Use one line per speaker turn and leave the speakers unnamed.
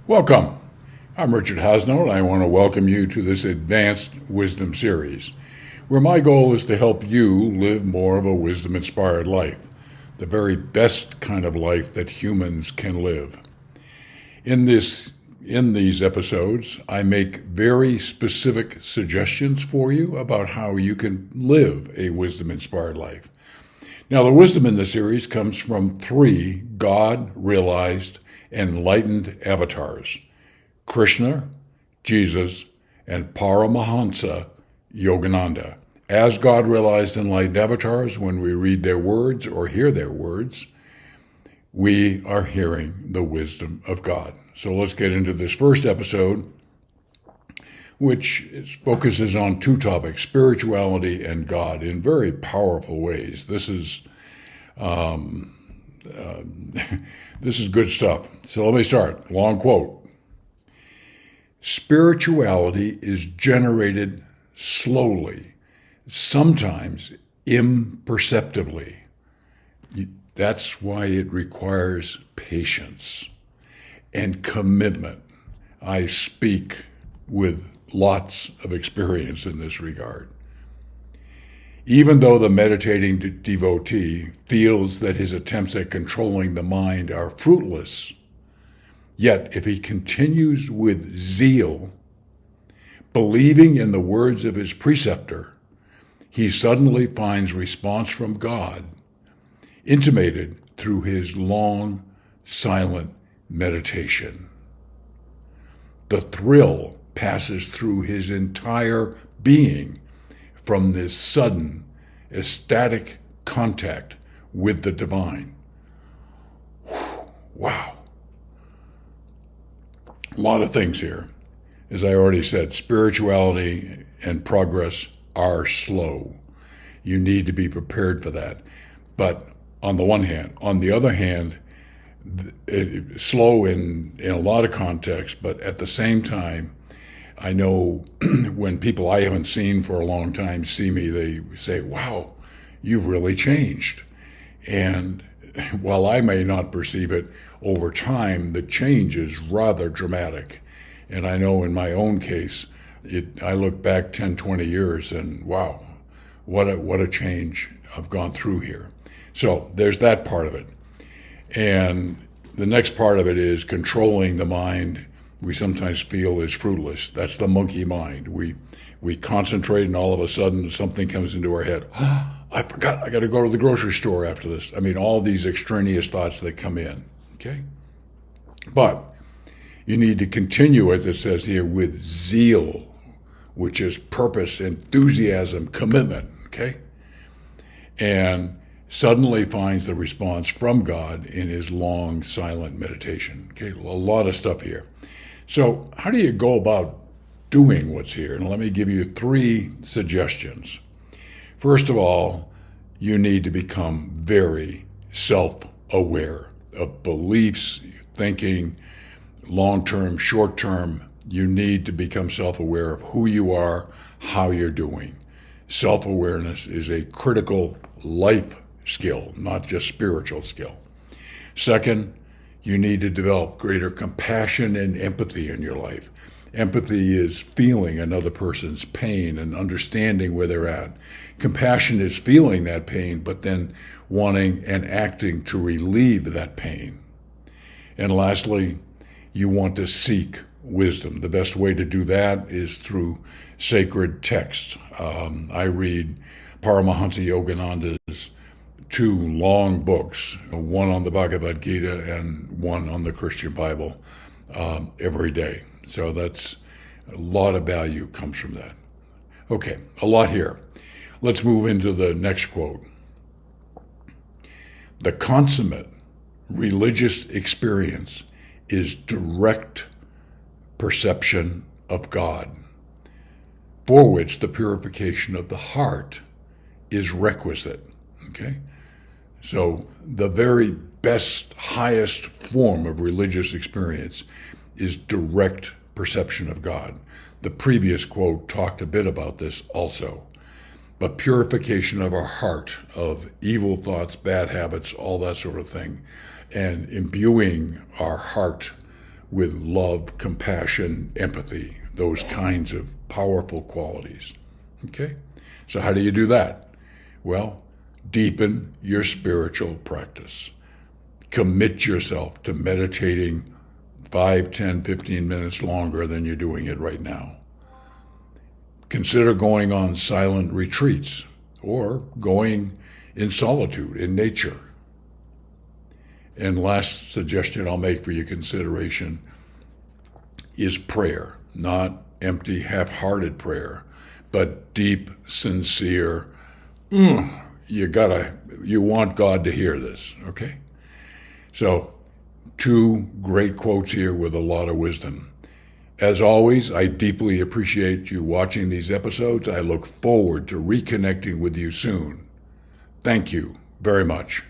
Welcome. I'm Richard HAASNOOT, and I want to welcome you to this Advanced Wisdom series, where my goal is to help you live more of a wisdom-inspired life, the very best kind of life that humans can live. In these episodes, I make very specific suggestions for you about how you can live a wisdom-inspired life. Now, the wisdom in this series comes from three God-realized, enlightened avatars: Krishna, Jesus, and Paramahansa Yogananda. As God-realized enlightened avatars, when we read their words or hear their words, we are hearing the wisdom of God. So let's get into this first episode, which focuses on two topics: spirituality and God, in very powerful ways. This is good stuff. So let me start. Long quote. Spirituality is generated slowly, sometimes imperceptibly. That's why it requires patience and commitment. I speak with lots of experience in this regard. Even though the meditating devotee feels that his attempts at controlling the mind are fruitless, yet if he continues with zeal, believing in the words of his preceptor, he suddenly finds response from God, intimated through his long, silent meditation. The thrill passes through his entire being from this sudden, ecstatic contact with the divine. Wow. A lot of things here. As I already said, spirituality and progress are slow. You need to be prepared for that. But on the one hand, on the other hand, slow in a lot of contexts, but at the same time, I know when people I haven't seen for a long time see me, they say, wow, you've really changed. And while I may not perceive it, over time, the change is rather dramatic. And I know in my own case, I look back 10, 20 years and wow, what a change I've gone through here. So there's that part of it. And the next part of it is controlling the mind. We sometimes feel is fruitless. That's the monkey mind. We concentrate and all of a sudden something comes into our head. I forgot, I got to go to the grocery store after this. I mean, all these extraneous thoughts that come in, okay? But you need to continue, as it says here, with zeal, which is purpose, enthusiasm, commitment, okay? And suddenly finds the response from God in his long, silent meditation. Okay, a lot of stuff here. So how do you go about doing what's here? And let me give you three suggestions. First of all, you need to become very self-aware of beliefs, thinking, long-term, short-term. You need to become self-aware of who you are, how you're doing. Self-awareness is a critical life skill, not just spiritual skill. Second, you need to develop greater compassion and empathy in your life. Empathy is feeling another person's pain and understanding where they're at. Compassion is feeling that pain, but then wanting and acting to relieve that pain. And lastly, you want to seek wisdom. The best way to do that is through sacred texts. I read Paramahansa Yogananda's two long books, one on the Bhagavad Gita and one on the Christian Bible, every day. So that's a lot of value comes from that. Okay, a lot here. Let's move into the next quote. The consummate religious experience is direct perception of God, for which the purification of the heart is requisite. Okay? So the very best, highest form of religious experience is direct perception of God. The previous quote talked a bit about this also. But purification of our heart, of evil thoughts, bad habits, all that sort of thing, and imbuing our heart with love, compassion, empathy, those kinds of powerful qualities. Okay? So how do you do that? Well, deepen your spiritual practice. Commit yourself to meditating 5, 10, 15 minutes longer than you're doing it right now. Consider going on silent retreats or going in solitude, in nature. And last suggestion I'll make for your consideration is prayer, not empty, half-hearted prayer, but deep, sincere, you want God to hear this, okay? So, 2 great quotes here with a lot of wisdom. As always, I deeply appreciate you watching these episodes. I look forward to reconnecting with you soon. Thank you very much.